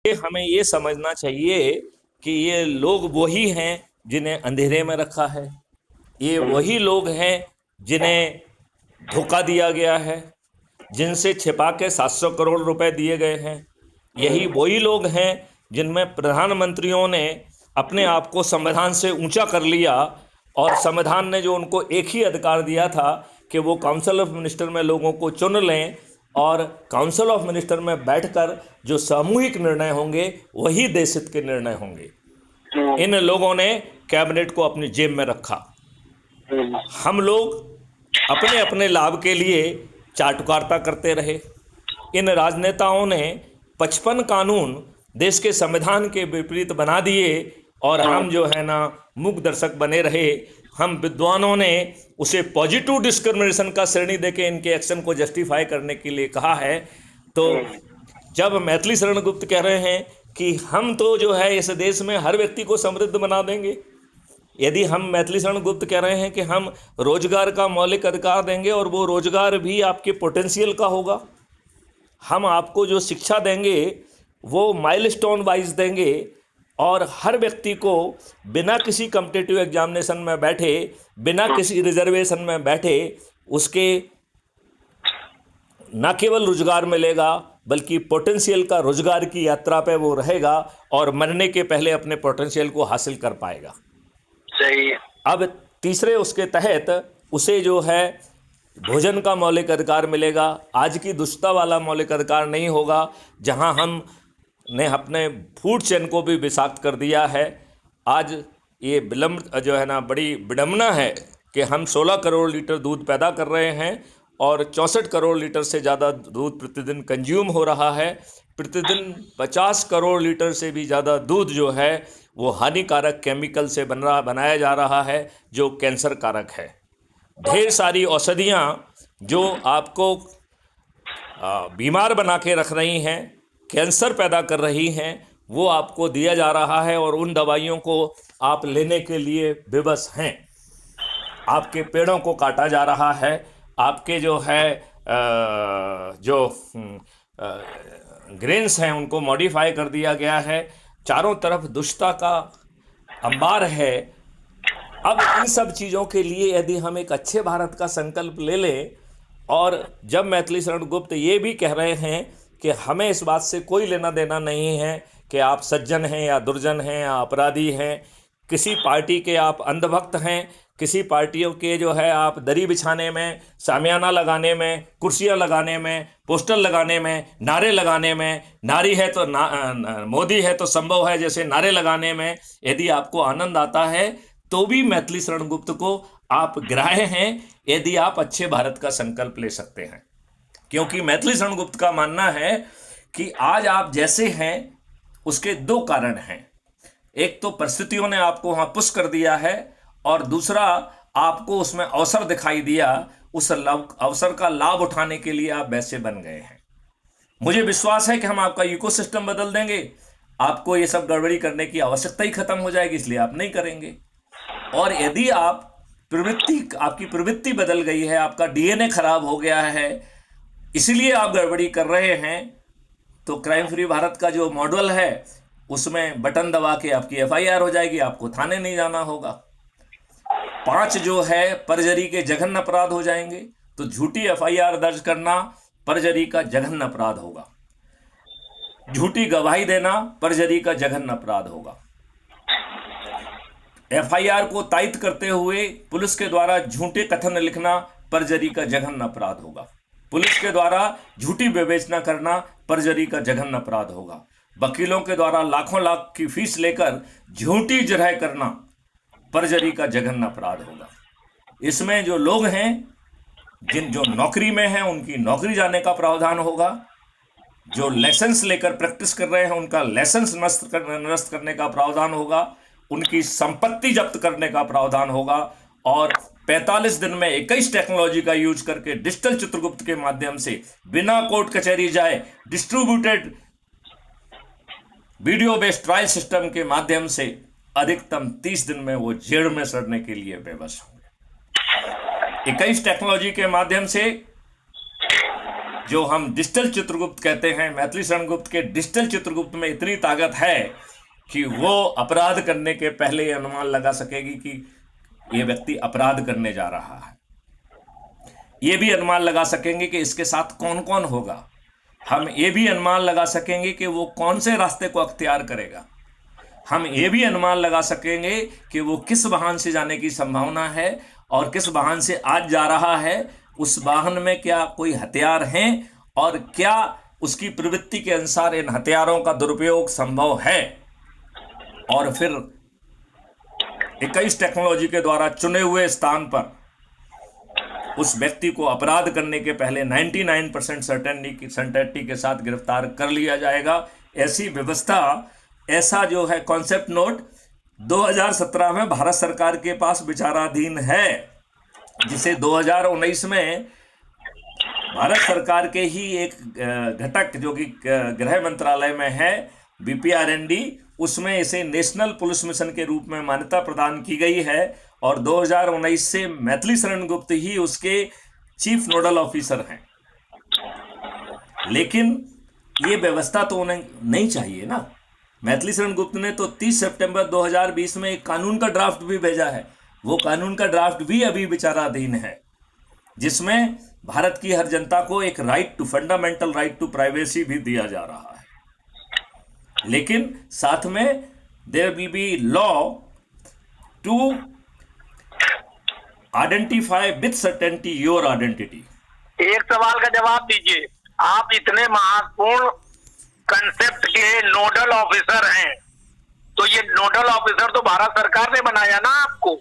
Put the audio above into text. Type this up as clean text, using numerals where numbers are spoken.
हमें ये समझना चाहिए कि ये लोग वही हैं जिन्हें अंधेरे में रखा है, ये वही लोग हैं जिन्हें धोखा दिया गया है, जिनसे छिपा के 700 करोड़ रुपए दिए गए हैं। यही वही लोग हैं जिनमें प्रधानमंत्रियों ने अपने आप को संविधान से ऊंचा कर लिया और संविधान ने जो उनको एक ही अधिकार दिया था कि वो काउंसिल ऑफ मिनिस्टर में लोगों को चुन लें और काउंसिल ऑफ मिनिस्टर में बैठकर जो सामूहिक निर्णय होंगे वही देश हित के निर्णय होंगे। इन लोगों ने कैबिनेट को अपनी जेब में रखा। हम लोग अपने अपने लाभ के लिए चाटुकारिता करते रहे। इन राजनेताओं ने 55 कानून देश के संविधान के विपरीत बना दिए और हम जो है ना मूक दर्शक बने रहे। हम विद्वानों ने उसे पॉजिटिव डिस्क्रिमिनेशन का श्रेणी देके इनके एक्शन को जस्टिफाई करने के लिए कहा है। तो जब मैथिली शरण गुप्त कह रहे हैं कि हम तो जो है इस देश में हर व्यक्ति को समृद्ध बना देंगे, यदि हम मैथिली शरण गुप्त कह रहे हैं कि हम रोजगार का मौलिक अधिकार देंगे और वो रोजगार भी आपके पोटेंशियल का होगा, हम आपको जो शिक्षा देंगे वो माइलस्टोन वाइज देंगे और हर व्यक्ति को बिना किसी कॉम्पिटिटिव एग्जामिनेशन में बैठे, बिना किसी रिजर्वेशन में बैठे उसके न केवल रोजगार मिलेगा बल्कि पोटेंशियल का रोजगार की यात्रा पे वो रहेगा और मरने के पहले अपने पोटेंशियल को हासिल कर पाएगा। सही है। अब तीसरे उसके तहत उसे जो है भोजन का मौलिक अधिकार मिलेगा। आज की दुष्टता वाला मौलिक अधिकार नहीं होगा जहां हम ने अपने फूड चेन को भी विषाक्त कर दिया है। आज ये विलंब जो है ना बड़ी विडम्बना है कि हम 16 करोड़ लीटर दूध पैदा कर रहे हैं और 64 करोड़ लीटर से ज़्यादा दूध प्रतिदिन कंज्यूम हो रहा है। प्रतिदिन 50 करोड़ लीटर से भी ज़्यादा दूध जो है वो हानिकारक केमिकल से बनाया जा रहा है जो कैंसर कारक है। ढेर सारी औषधियाँ जो आपको बीमार बना के रख रही हैं, कैंसर पैदा कर रही हैं, वो आपको दिया जा रहा है और उन दवाइयों को आप लेने के लिए विवश हैं। आपके पेड़ों को काटा जा रहा है, आपके जो है ग्रेन्स हैं उनको मॉडिफाई कर दिया गया है। चारों तरफ दुष्टता का अंबार है। अब इन सब चीज़ों के लिए यदि हम एक अच्छे भारत का संकल्प ले लें, और जब मैथिली शरण गुप्त ये भी कह रहे हैं कि हमें इस बात से कोई लेना देना नहीं है कि आप सज्जन हैं या दुर्जन हैं या अपराधी हैं, किसी पार्टी के आप अंधभक्त हैं, किसी पार्टियों के जो है आप दरी बिछाने में, शामियाना लगाने में, कुर्सियां लगाने में, पोस्टर लगाने में, नारे लगाने में, नारी है तो मोदी है तो संभव है जैसे नारे लगाने में यदि आपको आनंद आता है तो भी मैथिली शरण गुप्त को आप ग्राह्य हैं यदि आप अच्छे भारत का संकल्प ले सकते हैं। क्योंकि मैथिली शरण गुप्त का मानना है कि आज आप जैसे हैं उसके दो कारण हैं। एक तो परिस्थितियों ने आपको वहां पुश कर दिया है और दूसरा आपको उसमें अवसर दिखाई दिया, उस अवसर का लाभ उठाने के लिए आप वैसे बन गए हैं। मुझे विश्वास है कि हम आपका इकोसिस्टम बदल देंगे, आपको ये सब गड़बड़ी करने की आवश्यकता ही खत्म हो जाएगी, इसलिए आप नहीं करेंगे। और यदि आपकी प्रवृत्ति बदल गई है, आपका डीएनए खराब हो गया है, इसीलिए आप गड़बड़ी कर रहे हैं, तो क्राइम फ्री भारत का जो मॉडल है उसमें बटन दबा के आपकी एफआईआर हो जाएगी, आपको थाने नहीं जाना होगा। 5 जो है परजरी के जघन्य अपराध हो जाएंगे, तो झूठी एफआईआर दर्ज करना परजरी का जघन्य अपराध होगा, झूठी गवाही देना परजरी का जघन्य अपराध होगा। एफआईआर को तायित करते हुए पुलिस के द्वारा झूठे कथन लिखना परजरी का जघन्य अपराध होगा। पुलिस के द्वारा झूठी विवेचना करना परजरी का जघन्य अपराध होगा। वकीलों के द्वारा लाखों लाख की फीस लेकर झूठी जरह करना परजरी का जघन्य अपराध होगा। इसमें जो लोग हैं जो नौकरी में हैं उनकी नौकरी जाने का प्रावधान होगा, जो लाइसेंस लेकर प्रैक्टिस कर रहे हैं उनका लाइसेंस नष्ट करने का प्रावधान होगा, उनकी संपत्ति जब्त करने का प्रावधान होगा और 45 दिन में 21 टेक्नोलॉजी का यूज करके डिजिटल चित्रगुप्त के माध्यम से बिना कोर्ट कचहरी जाए distributed video based trial system के माध्यम से अधिकतम 30 दिन में वो जेल में सड़ने के लिए बेबस होंगे। 21 टेक्नोलॉजी के माध्यम से जो हम डिजिटल चित्रगुप्त कहते हैं, मैथिली शरण गुप्त के डिजिटल चित्रगुप्त में इतनी ताकत है कि वो अपराध करने के पहले ये अनुमान लगा सकेगी कि ये व्यक्ति अपराध करने जा रहा है। ये भी अनुमान लगा सकेंगे कि इसके साथ कौन कौन होगा। हम ये भी अनुमान लगा सकेंगे कि वो कौन से रास्ते को अख्तियार करेगा। हम ये भी अनुमान लगा सकेंगे कि वो किस वाहन से जाने की संभावना है और किस वाहन से आज जा रहा है, उस वाहन में क्या कोई हथियार हैं और क्या उसकी प्रवृत्ति के अनुसार इन हथियारों का दुरुपयोग संभव है। और फिर 21 टेक्नोलॉजी के द्वारा चुने हुए स्थान पर उस व्यक्ति को अपराध करने के पहले 99% सर्टेनिटी के साथ गिरफ्तार कर लिया जाएगा। ऐसी व्यवस्था, ऐसा जो है कॉन्सेप्ट नोट 2017 में भारत सरकार के पास विचाराधीन है, जिसे 2019 में भारत सरकार के ही एक घटक जो कि गृह मंत्रालय में है, BPRND, उसमें इसे नेशनल पुलिस मिशन के रूप में मान्यता प्रदान की गई है और 2019 से मैथिली शरण गुप्त ही उसके चीफ नोडल ऑफिसर हैं। लेकिन ये व्यवस्था तो उन्हें नहीं चाहिए ना। मैथिली शरण गुप्त ने तो 30 सितंबर 2020 में एक कानून का ड्राफ्ट भी भेजा है। वो कानून का ड्राफ्ट भी अभी विचाराधीन है, जिसमें भारत की हर जनता को एक फंडामेंटल राइट टू प्राइवेसी भी दिया जा रहा है। लेकिन साथ में there will be law to identify with certainty your identity. एक सवाल का जवाब दीजिए, आप इतने महत्वपूर्ण कंसेप्ट के नोडल ऑफिसर हैं, तो ये नोडल ऑफिसर तो भारत सरकार ने बनाया ना आपको।